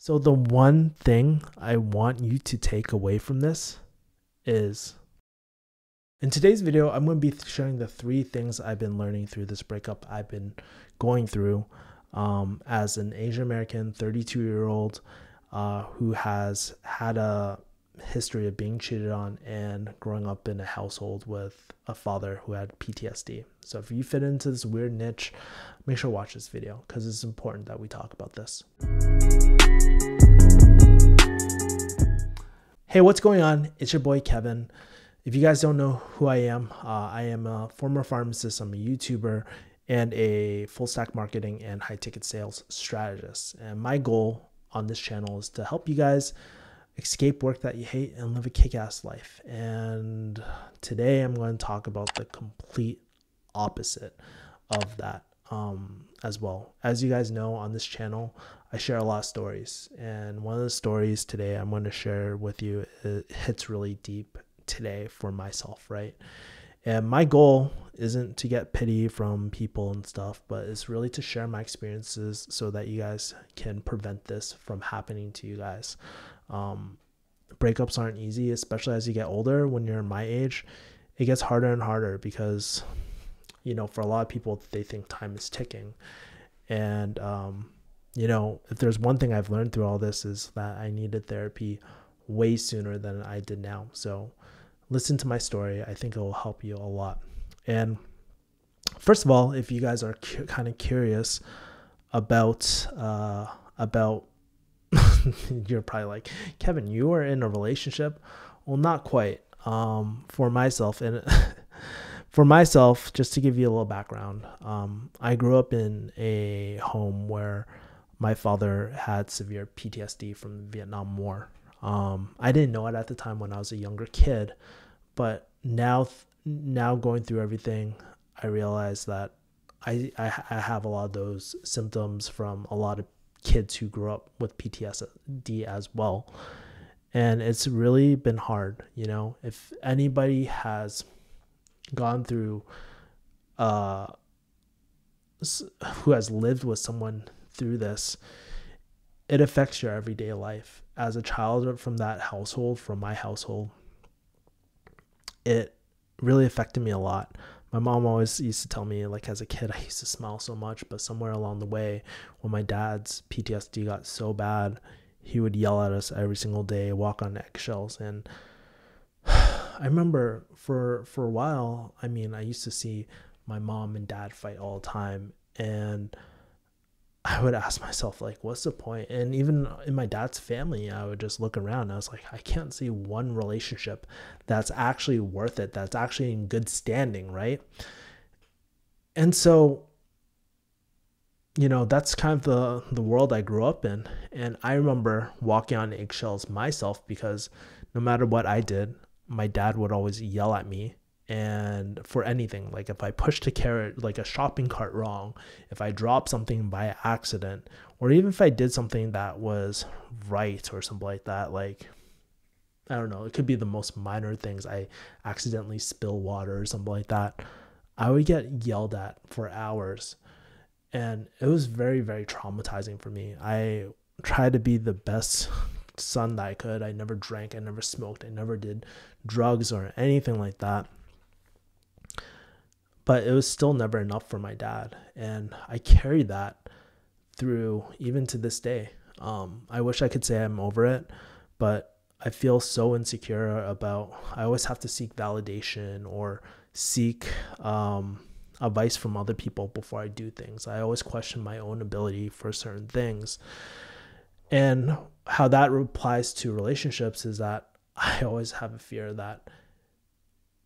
So the one thing I want you to take away from this is, in today's video, I'm going to be sharing the 3 things I've been learning through this breakup I've been going through as an Asian American 32-year-old who has had a history of being cheated on and growing up in a household with a father who had PTSD. So if you fit into this weird niche, make sure to watch this video because it's important that we talk about this. Hey, what's going on? It's your boy Kevin. If you guys don't know who I am a former pharmacist. I'm a YouTuber and a full stack marketing and high ticket sales strategist. And my goal on this channel is to help you guys escape work that you hate and live a kick-ass life. And today I'm going to talk about the complete opposite of that as well. As you guys know, on this channel, I share a lot of stories. And one of the stories today I'm going to share with you, it hits really deep today for myself, right? And my goal isn't to get pity from people and stuff, but it's really to share my experiences so that you guys can prevent this from happening to you guys. Breakups aren't easy, especially as you get older. When you're my age, it gets harder and harder because, you know, for a lot of people, they think time is ticking. And, you know, if there's one thing I've learned through all this is that I needed therapy way sooner than I did now. So listen to my story. I think it will help you a lot. And first of all, if you guys are kind of curious about you're probably like, Kevin, you are in a relationship? Well, not quite. For myself, and for myself, just to give you a little background, I grew up in a home where my father had severe PTSD from the Vietnam War. I didn't know it at the time when I was a younger kid, but now going through everything, I realized that I have a lot of those symptoms from a lot of kids who grew up with PTSD as well. And it's really been hard, you know. If anybody has gone through who has lived with someone through this, it affects your everyday life. As a child from that household, from my household, it really affected me a lot. My mom always used to tell me, like, as a kid, I used to smile so much, but somewhere along the way, when my dad's PTSD got so bad, he would yell at us every single day, walk on eggshells. And I remember for a while, I mean, I used to see my mom and dad fight all the time, and I would ask myself, like, what's the point? And even in my dad's family, I would just look around. I was like, I can't see one relationship that's actually worth it, that's actually in good standing, right? And so, you know, that's kind of the world I grew up in. And I remember walking on eggshells myself because no matter what I did, my dad would always yell at me. And for anything, like if I pushed a carrot, like a shopping cart wrong, if I dropped something by accident, or even if I did something that was right or something like that, like, I don't know, it could be the most minor things. I accidentally spill water or something like that, I would get yelled at for hours. And it was very, very traumatizing for me. I tried to be the best son that I could. I never drank, I never smoked, I never did drugs or anything like that. But it was still never enough for my dad. And I carried that through even to this day. I wish I could say I'm over it, but I feel so insecure about, I always have to seek validation or seek advice from other people before I do things. I always question my own ability for certain things. And how that applies to relationships is that I always have a fear that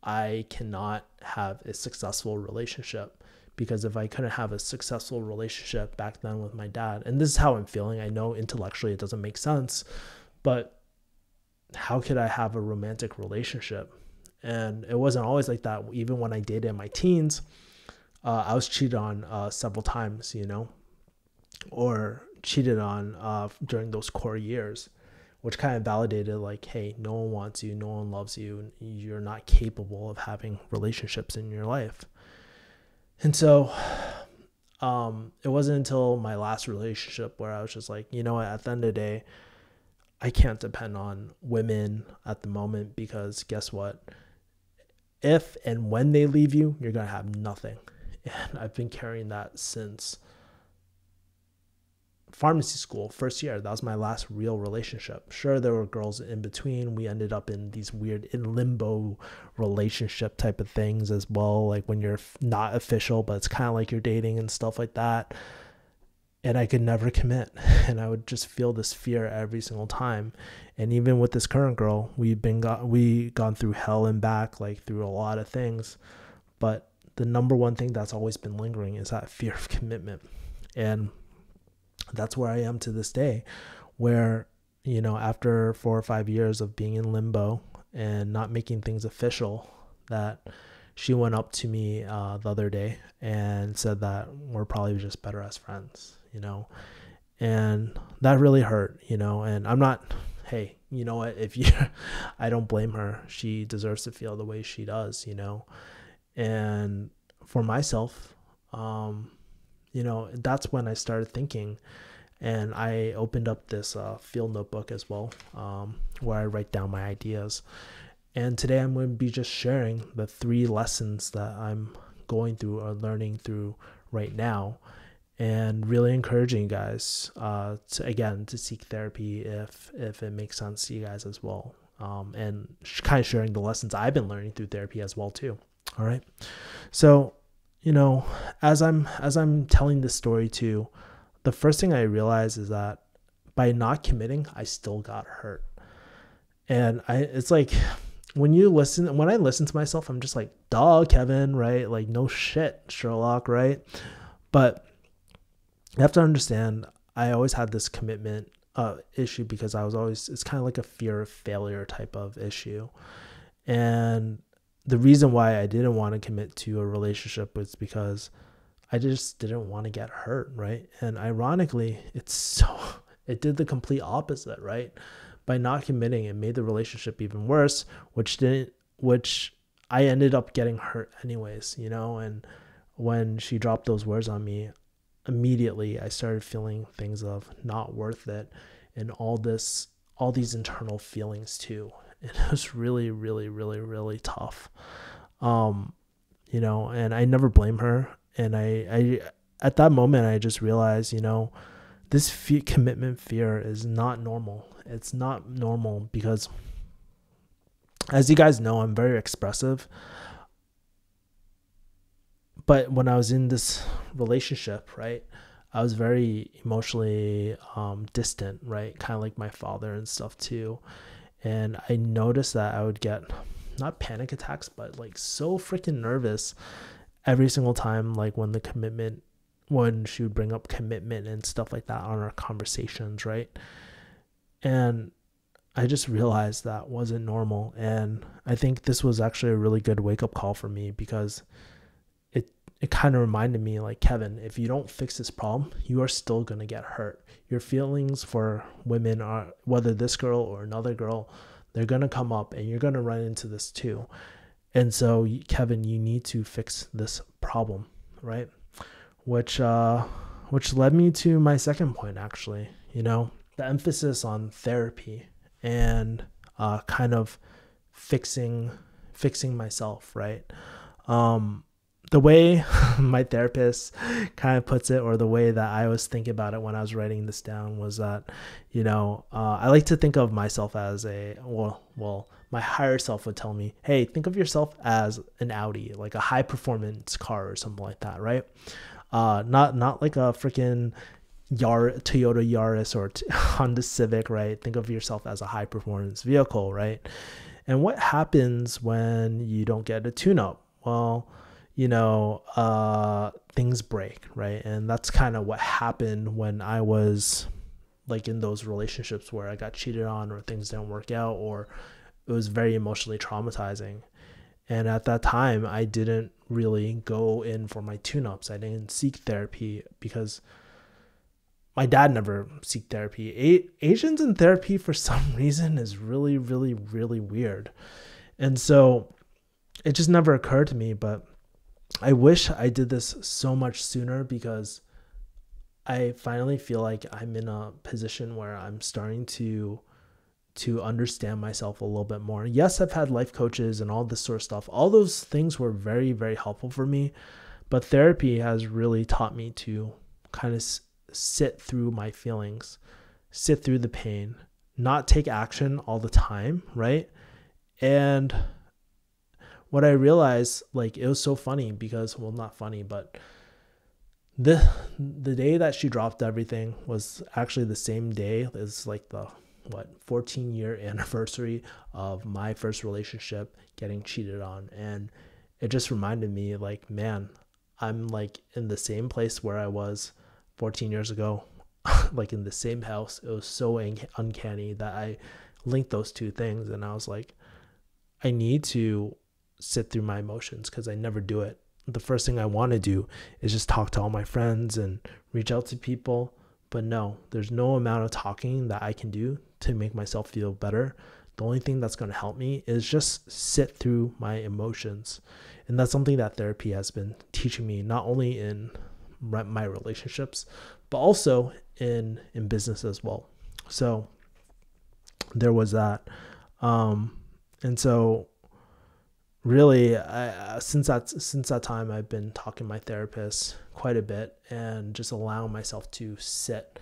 I cannot have a successful relationship, because if I couldn't have a successful relationship back then with my dad, and this is how I'm feeling, I know intellectually it doesn't make sense, but how could I have a romantic relationship? And it wasn't always like that. Even when I dated in my teens, I was cheated on several times, you know, or cheated on during those core years, which kind of validated, like, hey, no one wants you, no one loves you, you're not capable of having relationships in your life. And so it wasn't until my last relationship where I was just like, you know what, at the end of the day, I can't depend on women at the moment, because guess what? If and when they leave you, you're going to have nothing. And I've been carrying that since pharmacy school, first year. That was my last real relationship. Sure, there were girls in between. We ended up in these weird in limbo relationship type of things as well, like when you're not official, but it's kind of like you're dating and stuff like that. And I could never commit, and I would just feel this fear every single time. And even with this current girl, we gone through hell and back, like through a lot of things. But the number one thing that's always been lingering is that fear of commitment. And that's where I am to this day, where, after 4 or 5 years of being in limbo and not making things official, that she went up to me the other day and said that we're probably just better as friends, and that really hurt, and I'm not, hey, you know what, I don't blame her. She deserves to feel the way she does, and for myself, that's when I started thinking, and I opened up this field notebook as well, where I write down my ideas. And today I'm going to be just sharing the 3 lessons that I'm going through or learning through right now, and really encouraging you guys to seek therapy if it makes sense to you guys as well, and kind of sharing the lessons I've been learning through therapy as well too. All right, so as I'm telling this story too, the first thing I realized is that by not committing, I still got hurt. And it's like, when I listen to myself, I'm just like, duh, Kevin, right? Like, no shit, Sherlock, right? But you have to understand, I always had this commitment issue, because it's kind of like a fear of failure type of issue. And the reason why I didn't want to commit to a relationship was because I just didn't want to get hurt, right? And ironically, it did the complete opposite, right? By not committing, it made the relationship even worse, which I ended up getting hurt anyways, and when she dropped those words on me, immediately I started feeling things of not worth it, and all these internal feelings too. And it was really, really, really, really tough. And I never blame her. And I at that moment, I just realized, this commitment fear is not normal. It's not normal because, as you guys know, I'm very expressive. But when I was in this relationship, right, I was very emotionally distant, right? Kind of like my father and stuff too. And I noticed that I would get not panic attacks, but like so freaking nervous every single time, like when she would bring up commitment and stuff like that on our conversations, right? And I just realized that wasn't normal. And I think this was actually a really good wake-up call for me, because it kind of reminded me, like, Kevin, if you don't fix this problem, you are still going to get hurt. Your feelings for women, are whether this girl or another girl, they're going to come up, and you're going to run into this too. And so, Kevin, you need to fix this problem, right? Which led me to my second point, actually, the emphasis on therapy and kind of fixing myself, right? The way my therapist kind of puts it, or the way that I was thinking about it when I was writing this down, was that, I like to think of myself as my higher self would tell me, hey, think of yourself as an Audi, like a high performance car or something like that, right? Not like a freaking Toyota Yaris or Honda Civic, right? Think of yourself as a high performance vehicle, right? And what happens when you don't get a tune-up? Well, things break, right? And that's kind of what happened when I was like in those relationships where I got cheated on, or things didn't work out, or it was very emotionally traumatizing. And at that time, I didn't really go in for my tune-ups. I didn't seek therapy because my dad never seek therapy. Asians in therapy, for some reason, is really, really, really weird. And so it just never occurred to me. But I wish I did this so much sooner, because I finally feel like I'm in a position where I'm starting to understand myself a little bit more. Yes, I've had life coaches and all this sort of stuff. All those things were very, very helpful for me. But therapy has really taught me to kind of sit through my feelings, sit through the pain, not take action all the time, right? And what I realized, like, it was so funny because, well, not funny, but the day that she dropped everything was actually the same day as like the 14-year anniversary of my first relationship getting cheated on. And it just reminded me, like, man, I'm like in the same place where I was 14 years ago, like in the same house. It was so uncanny that I linked those two things, and I was like, I need to sit through my emotions, because I never do it. The first thing I want to do is just talk to all my friends and reach out to people. But no, there's no amount of talking that I can do to make myself feel better. The only thing that's going to help me is just sit through my emotions. And that's something that therapy has been teaching me, not only in my relationships, but also in business as well. So there was that. And so really, since that time, I've been talking to my therapist quite a bit and just allowing myself to sit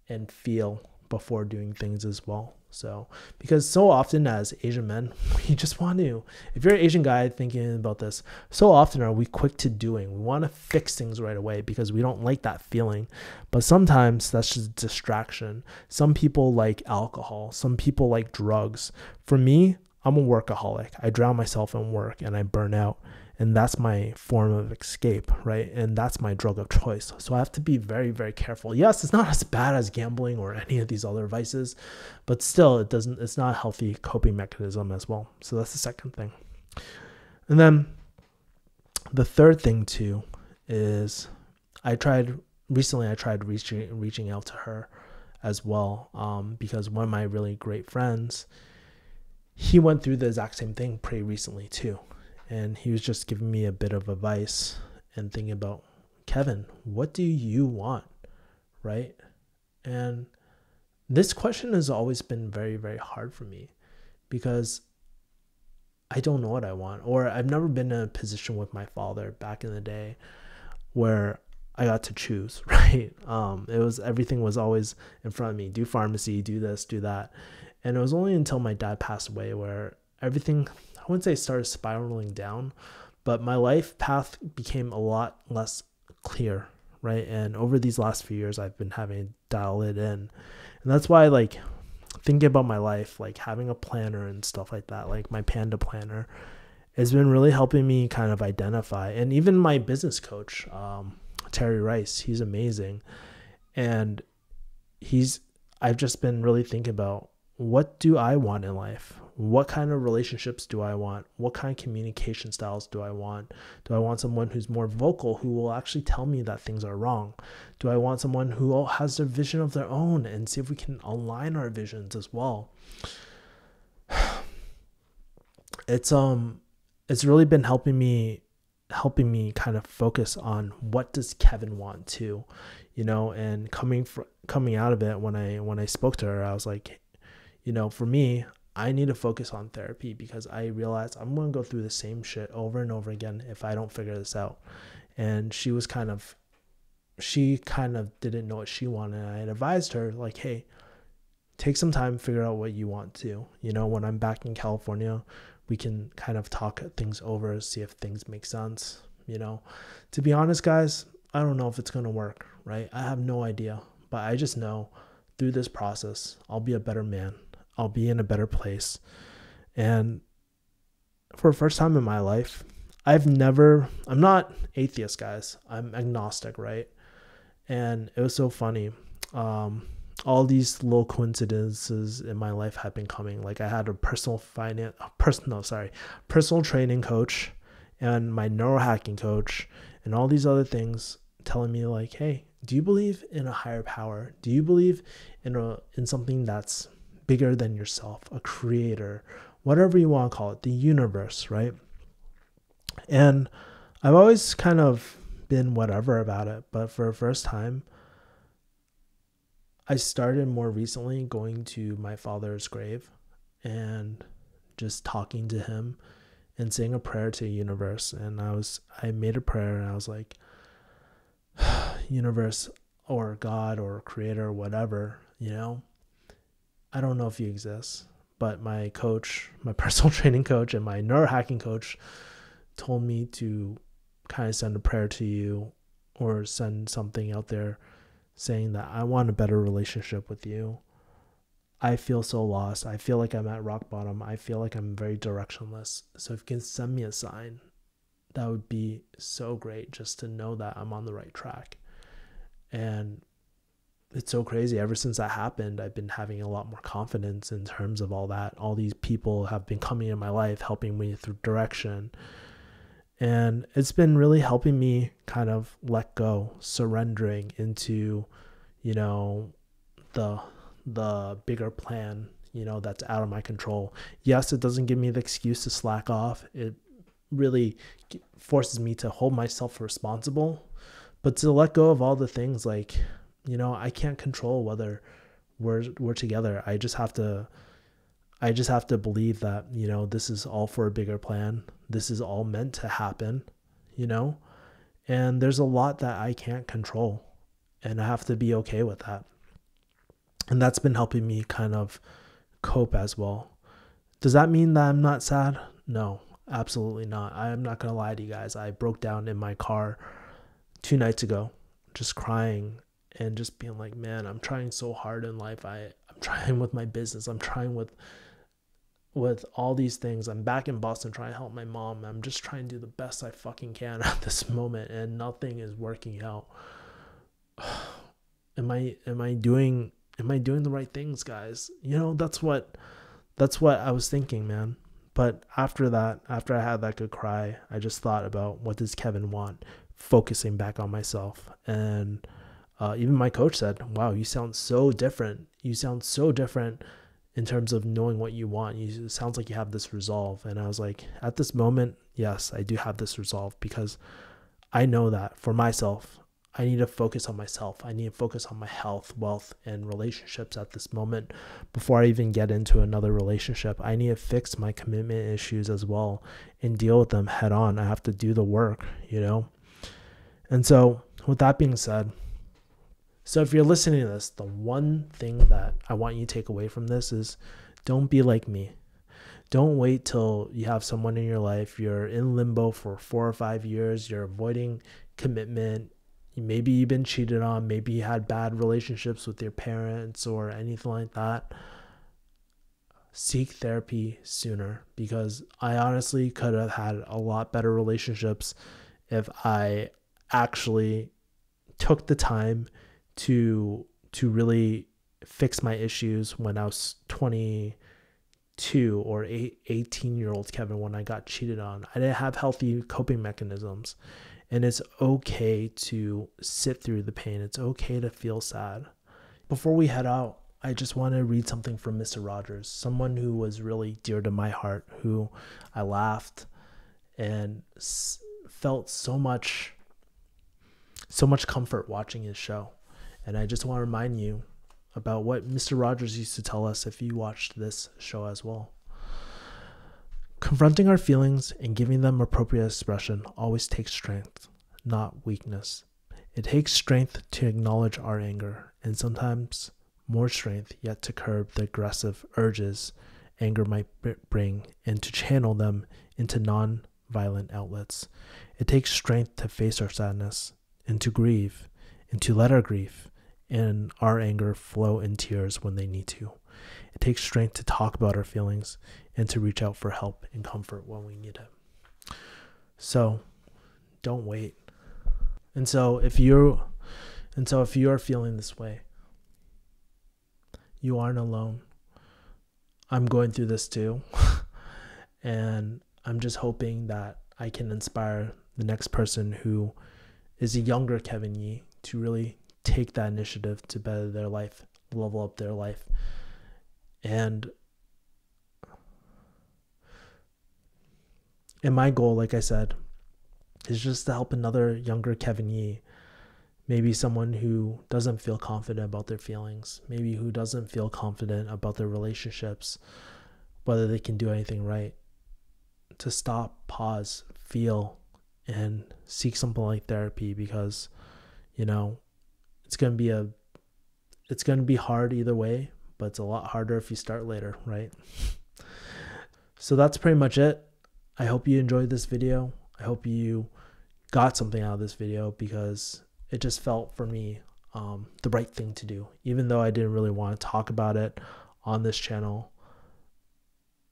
and feel before doing things as well. So, because so often as Asian men, we just want to, if you're an Asian guy thinking about this, so often are we quick to doing. We want to fix things right away because we don't like that feeling. But sometimes that's just distraction. Some people like alcohol. Some people like drugs. For me, I'm a workaholic. I drown myself in work and I burn out. And that's my form of escape, right? And that's my drug of choice. So I have to be very, very careful. Yes, it's not as bad as gambling or any of these other vices, but still it's not a healthy coping mechanism as well. So that's the second thing. And then the third thing too is I tried reaching out to her as well, because one of my really great friends, he went through the exact same thing pretty recently too. And he was just giving me a bit of advice and thinking about, Kevin, what do you want? Right? And this question has always been very, very hard for me because I don't know what I want. Or I've never been in a position with my father back in the day where I got to choose, right? Everything was always in front of me. Do pharmacy, do this, do that. And it was only until my dad passed away where everything, I wouldn't say started spiraling down, but my life path became a lot less clear, right? And over these last few years, I've been having to dial it in. And that's why, like, thinking about my life, like having a planner and stuff like that, like my Panda planner, has been really helping me kind of identify. And even my business coach, Terry Rice, he's amazing. And I've just been really thinking about, what do I want in life? What kind of relationships do I want? What kind of communication styles do I want? Do I want someone who's more vocal, who will actually tell me that things are wrong? Do I want someone who has their vision of their own, and see if we can align our visions as well? It's really been helping me kind of focus on what does Kevin want too, and coming out of it, when I spoke to her, I was like, for me, I need to focus on therapy because I realized I'm going to go through the same shit over and over again if I don't figure this out. And she kind of didn't know what she wanted. I had advised her, like, hey, take some time, figure out what you want to. When I'm back in California, we can kind of talk things over, see if things make sense. To be honest, guys, I don't know if it's going to work, right? I have no idea, but I just know through this process, I'll be a better man. I'll be in a better place. And for the first time in my life, I'm not atheist, guys. I'm agnostic, right? And it was so funny. All these little coincidences in my life have been coming. Like I had a personal training coach and my neurohacking coach and all these other things telling me, like, hey, do you believe in a higher power? Do you believe in something that's bigger than yourself, a creator, whatever you want to call it, the universe, right? And I've always kind of been whatever about it, but for the first time, I started more recently going to my father's grave and just talking to him and saying a prayer to the universe. And I made a prayer and I was like, universe or God or creator or whatever, I don't know if you exist, but my coach, my personal training coach and my neurohacking coach told me to kind of send a prayer to you or send something out there saying that I want a better relationship with you. I feel so lost. I feel like I'm at rock bottom. I feel like I'm very directionless. So if you can send me a sign, that would be so great, just to know that I'm on the right track. And it's so crazy. Ever since that happened, I've been having a lot more confidence in terms of all that. All these people have been coming in my life, helping me through direction. And it's been really helping me kind of let go, surrendering into, the bigger plan, that's out of my control. Yes, it doesn't give me the excuse to slack off. It really forces me to hold myself responsible, but to let go of all the things like, I can't control whether we're together. I just have to believe that, this is all for a bigger plan. This is all meant to happen, and there's a lot that I can't control, and I have to be okay with that. And that's been helping me kind of cope as well. Does that mean that I'm not sad? No, absolutely not. I'm not going to lie to you guys. I broke down in my car 2 nights ago, just crying and just being like, man, I'm trying so hard in life. I'm trying with my business. I'm trying with all these things. I'm back in Boston trying to help my mom. I'm just trying to do the best I fucking can at this moment, and nothing is working out. Am I doing the right things, guys? That's what I was thinking, man. But after I had that good cry, I just thought about, what does Kevin want? Focusing back on myself. And even my coach said, wow, you sound so different. You sound so different in terms of knowing what you want. It sounds like you have this resolve. And I was like, at this moment, yes, I do have this resolve, because I know that for myself, I need to focus on myself. I need to focus on my health, wealth, and relationships at this moment before I even get into another relationship. I need to fix my commitment issues as well and deal with them head on. I have to do the work, And so with that being said, so if you're listening to this, the one thing that I want you to take away from this is, don't be like me. Don't wait till you have someone in your life. You're in limbo for 4 or 5 years. You're avoiding commitment. Maybe you've been cheated on. Maybe you had bad relationships with your parents or anything like that. Seek therapy sooner, because I honestly could have had a lot better relationships if I actually took the time to really fix my issues when I was 22 or 18-year-old Kevin, when I got cheated on. I didn't have healthy coping mechanisms. And it's okay to sit through the pain. It's okay to feel sad. Before we head out, I just want to read something from Mr. Rogers, someone who was really dear to my heart, who I laughed and felt so much comfort watching his show. And I just want to remind you about what Mr. Rogers used to tell us if you watched this show as well. Confronting our feelings and giving them appropriate expression always takes strength, not weakness. It takes strength to acknowledge our anger, and sometimes more strength yet to curb the aggressive urges anger might bring, and to channel them into non-violent outlets. It takes strength to face our sadness, and to grieve, and to let our grief and our anger flow in tears when they need to. It takes strength to talk about our feelings and to reach out for help and comfort when we need it. So don't wait. And so if you are feeling this way, you aren't alone. I'm going through this too. And I'm just hoping that I can inspire the next person who is a younger Kevin Yee to really take that initiative to better their life, level up their life. And my goal, like I said, is just to help another younger Kevin Yee. Maybe someone who doesn't feel confident about their feelings, maybe who doesn't feel confident about their relationships, whether they can do anything right. To stop, pause, feel, and seek something like therapy, because you know it's gonna be hard either way, but it's a lot harder if you start later, right? So that's pretty much it. I hope you enjoyed this video. I hope you got something out of this video, because it just felt for me the right thing to do. Even though I didn't really want to talk about it on this channel,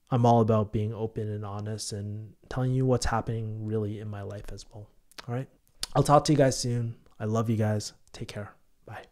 I'm all about being open and honest and telling you what's happening really in my life as well. All right. I'll talk to you guys soon. I love you guys. Take care. Bye.